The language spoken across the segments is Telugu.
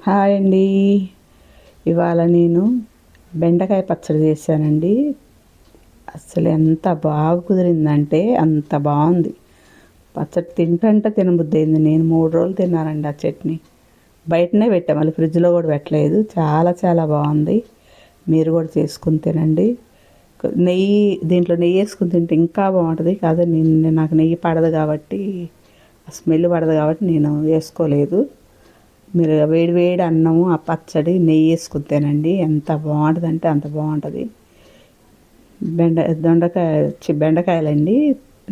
హాయ్ అండి. ఇవాళ నేను బెండకాయ పచ్చడి చేశానండి. అసలు ఎంత బాగా కుదిరిందంటే అంత బాగుంది. పచ్చడి తింటుంటే తినబుద్దయింది. నేను 3 రోజులు తిన్నానండి ఆ చట్నీ. బయటనే పెట్టా, మళ్ళీ ఫ్రిడ్జ్లో కూడా పెట్టలేదు. చాలా చాలా బాగుంది. మీరు కూడా చేసుకుని తినండి. నెయ్యి, దీంట్లో నెయ్యి వేసుకుని తింటే ఇంకా బాగుంటుంది. కాదు, నాకు నెయ్యి పడదు కాబట్టి, స్మెల్ పడదు కాబట్టి నేను వేసుకోలేదు. మీరు వేడి వేడి అన్నము, ఆ పచ్చడి, నెయ్యి వేసుకుని తినండి. ఎంత బాగుంటుందంటే అంత బాగుంటుంది. బెండకాయలండి.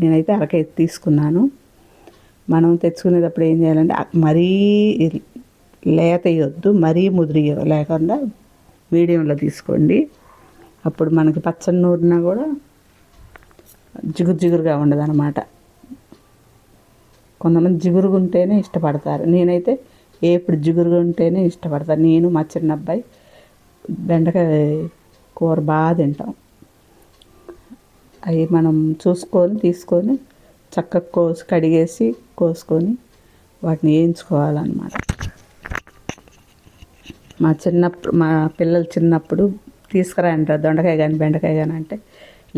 నేనైతే అరకేజీ తీసుకున్నాను. మనం తెచ్చుకునేటప్పుడు ఏం చేయాలంటే మరీ లేత వేయొద్దు, మరీ ముదిరి లేకుండా మీడియంలో తీసుకోండి. అప్పుడు మనకి పచ్చడి నూరినా కూడా జిగురు జిగురుగా ఉండదు అన్నమాట. కొంతమంది జిగురుగా ఉంటేనే ఇష్టపడతారు. నేనైతే ఎప్పుడు జిగురుగా ఉంటేనే ఇష్టపడతాను. నేను, మా చిన్న అబ్బాయి బెండకాయ కూర బాగా తింటాం. అవి మనం చూసుకొని తీసుకొని చక్కగా కడిగేసి కోసుకొని వాటిని వేయించుకోవాలన్నమాట. మా పిల్లలు చిన్నప్పుడు తీసుకురా అంటారు దొండకాయ కానీ బెండకాయ కానీ అంటే,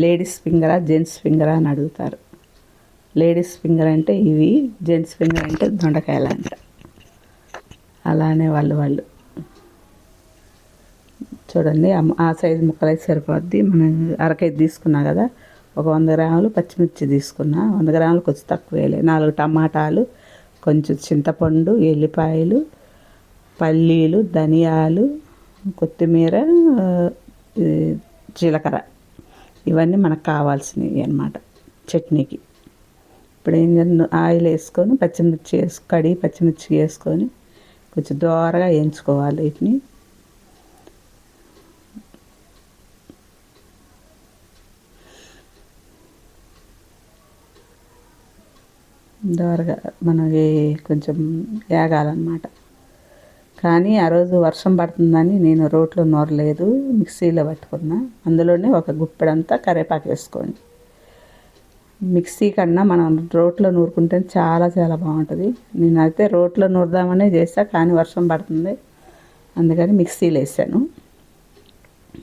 లేడీస్ ఫింగరా జెంట్స్ ఫింగరా అని అడుగుతారు. లేడీస్ ఫింగర్ అంటే ఇవి, జెంట్స్ ఫింగర్ అంటే దొండకాయలు అంట. అలానే వాళ్ళు చూడండి, ఆ సైజు ముక్కలు అయితే సరిపోద్ది. మనం అరకేజీ తీసుకున్నా కదా, ఒక 100 గ్రాములు పచ్చిమిర్చి తీసుకున్నా. 100 గ్రాములు కొంచెం తక్కువ వేయాలి. 4 టమాటాలు, కొంచెం చింతపండు, ఎల్లిపాయలు, పల్లీలు, ధనియాలు, కొత్తిమీర, జీలకర్ర, ఇవన్నీ మనకు కావాల్సినవి అన్నమాట చట్నీకి. ఇప్పుడు ఏం చేయాలి, ఆయిల్ వేసుకొని పచ్చిమిర్చి కడిగి పచ్చిమిర్చి వేసుకొని కొంచెం దోరగా వేయించుకోవాలి. వీటిని దోరగా మనకి కొంచెం వేగాలన్నమాట. కానీ ఆ రోజు వర్షం పడుతుందని నేను రోట్లో నూరలేదు, మిక్సీలో పట్టుకున్నా. అందులోనే ఒక గుప్పెడంతా కరివేపాకు వేసుకోండి. మిక్సీ కన్నా మనం రోట్లో నూరుకుంటే చాలా చాలా బాగుంటుంది. నేనైతే రోట్లో నూరుదామనే చేసా, కానీ వర్షం పడుతుంది అందుకని మిక్సీలో వేసాను.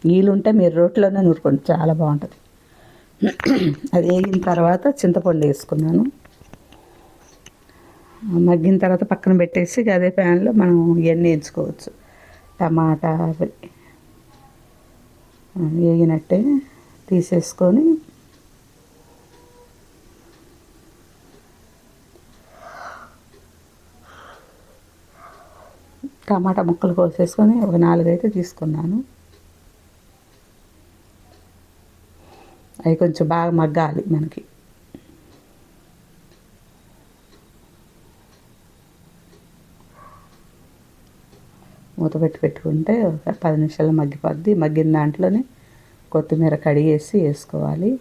వీలుంటే మీరు రోట్లోనే నూరుకోండి, చాలా బాగుంటుంది. అది వేగిన తర్వాత చింతపండు వేసుకున్నాను. మగ్గిన తర్వాత పక్కన పెట్టేసి అదే ప్యాన్లో మనం ఇవన్నీ వేయించుకోవచ్చు. టమాటా వేగినట్టే తీసేసుకొని టమాటా ముక్కలు కోసేసుకొని ఒక 4 అయితే తీసుకున్నాను. అవి కొంచెం బాగా మగ్గాలి మనకి. మూత పెట్టుకుంటే ఒక 10 నిమిషాలు మగ్గిపోద్ది. మగ్గిన దాంట్లోనే కొత్తిమీర కడిగేసి వేసుకోవాలి.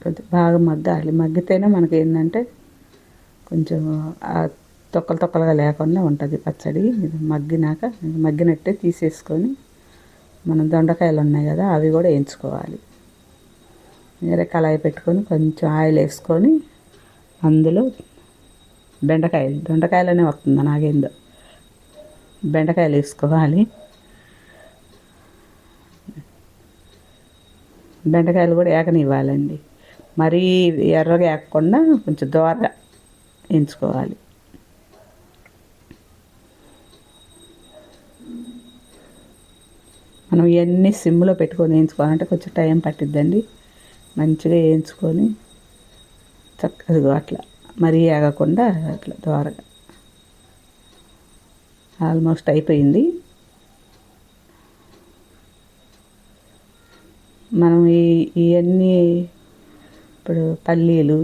కొంచెం బాగా మగ్గాలి. మగ్గితేనే మనకి ఏంటంటే కొంచెం తొక్కలు తొక్కలుగా లేకుండా ఉంటుంది పచ్చడి. ఇది మగ్గినట్టే తీసేసుకొని మనం దొండకాయలు ఉన్నాయి కదా, అవి కూడా వేయించుకోవాలి. వేరే కళాయి పెట్టుకొని కొంచెం ఆయిల్ వేసుకొని అందులో దొండకాయలనే వస్తుంది నాకేందో, బెండకాయలు వేసుకోవాలి. బెండకాయలు కూడా ఏకనివ్వాలండి. మరీ ఎర్రగా వేయకుండా కొంచెం దోరగా వేయించుకోవాలి. మనం ఇవన్నీ సిమ్లో పెట్టుకొని వేయించుకోవాలంటే కొంచెం టైం పట్టిద్దండి. మంచిగా వేయించుకొని చక్కగా అట్లా మరీ ఆగకుండా అట్లా దోరగా. ఆల్మోస్ట్ అయిపోయింది. మనం ఇవన్నీ ఇప్పుడు పల్లీలు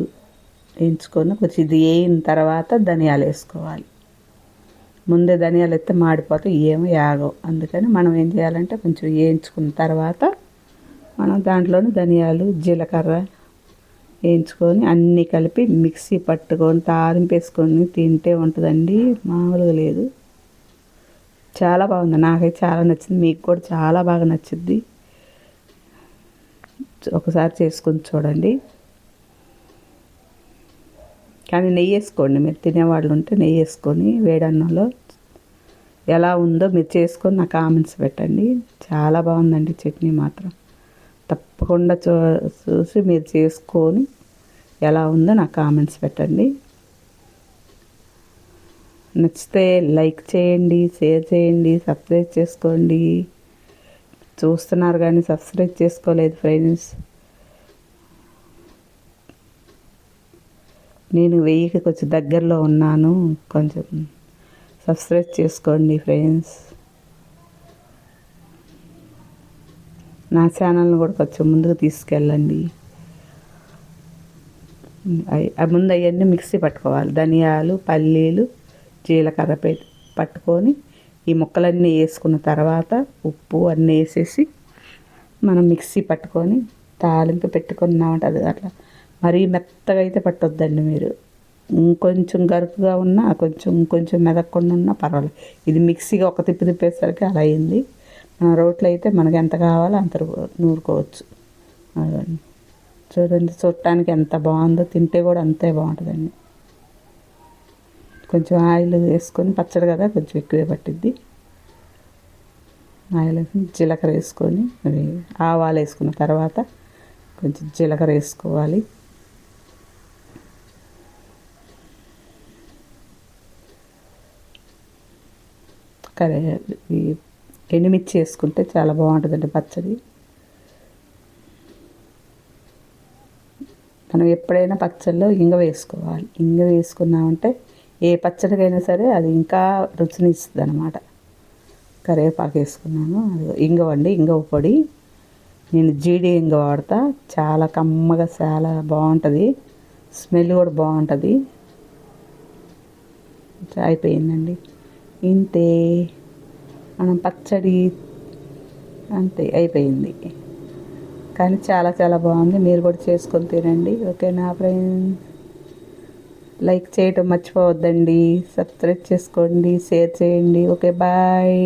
వేయించుకొని కొంచెం ఇది వేయిన తర్వాత ధనియాలు వేసుకోవాలి. ముందే ధనియాలు అయితే మాడిపోతే ఏమో యాగవు. అందుకని మనం ఏం చేయాలంటే కొంచెం వేయించుకున్న తర్వాత మనం దాంట్లోనే ధనియాలు, జీలకర్ర వేయించుకొని అన్నీ కలిపి మిక్సీ పట్టుకొని తాలింపు వేసుకొని తింటే ఉంటుందండి, మామూలుగా లేదు. చాలా బాగుంది, నాకైతే చాలా నచ్చింది. మీకు కూడా చాలా బాగా నచ్చుద్ది. ఒకసారి చేసుకొని చూడండి. కానీ నెయ్యి వేసుకోండి, మీరు తినేవాళ్ళు ఉంటే నెయ్యి వేసుకొని వేడన్నంలో ఎలా ఉందో మీరు చేసుకొని నాకు కామెంట్స్ పెట్టండి. చాలా బాగుందండి చట్నీ మాత్రం. తప్పకుండా చూసి మీరు చేసుకొని ఎలా ఉందో నాకు కామెంట్స్ పెట్టండి. నచ్చితే లైక్ చేయండి, షేర్ చేయండి, సబ్స్క్రైబ్ చేసుకోండి. చూస్తున్నారు కానీ సబ్స్క్రైబ్ చేసుకోలేదు ఫ్రెండ్స్. నేను 1000కి కొంచెం దగ్గరలో ఉన్నాను, కొంచెం సబ్స్క్రైబ్ చేసుకోండి ఫ్రెండ్స్. నా ఛానల్ని కూడా కొంచెం ముందుకు తీసుకెళ్ళండి. ముందు అవన్నీ మిక్సీ పట్టుకోవాలి. ధనియాలు, పల్లీలు, జీలకర్ర పట్టుకొని ఈ ముక్కలన్నీ వేసుకున్న తర్వాత ఉప్పు అన్నీ వేసేసి మనం మిక్సీ పట్టుకొని తాలింపు పెట్టుకున్నామంటే అది అట్లా మరీ మెత్తగా అయితే పట్టొద్దండి. మీరు ఇంకొంచెం గరుకుగా ఉన్నా, కొంచెం మెదక్కుండా ఉన్నా పర్వాలేదు. ఇది మిక్సీగా ఒక తిప్పి తిప్పేసరికి అలా అయింది. రోట్లో అయితే మనకి ఎంత కావాలో అంత నూరుకోవచ్చు. అదండి, చూడండి చూడటానికి ఎంత బాగుందో, తింటే కూడా అంతే బాగుంటుందండి. కొంచెం ఆయిల్ వేసుకొని, పచ్చడి కదా కొంచెం ఎక్కువే పట్టిద్ది. ఆయిల్ వేసుకొని జీలకర్ర వేసుకొని, అది ఆవాలు వేసుకున్న తర్వాత కొంచెం జీలకర్ర వేసుకోవాలి. ఎండుమిర్చి వేసుకుంటే చాలా బాగుంటుందండి పచ్చడి. మనం ఎప్పుడైనా పచ్చడిలో ఇంగ వేసుకోవాలి. ఇంగ వేసుకున్నామంటే ఏ పచ్చడికైనా సరే అది ఇంకా రుచిని ఇస్తుంది అనమాట. కరివేపాకు వేసుకున్నాను, అది ఇంగువ అండి, ఇంగువ పొడి. నేను జీడి ఇంగువ వాడతా, చాలా కమ్మగా చాలా బాగుంటుంది, స్మెల్ కూడా బాగుంటుంది. అయిపోయిందండి, ఇంతే మనం పచ్చడి, అంతే అయిపోయింది. కానీ చాలా చాలా బాగుంది. మీరు కూడా చేసుకొని తినండి. ఓకేనా ఫ్రెండ్స్? లైక్ చేయటం మర్చిపోవద్దండి, సబ్స్క్రైబ్ చేసుకోండి, షేర్ చేయండి. Okay, bye.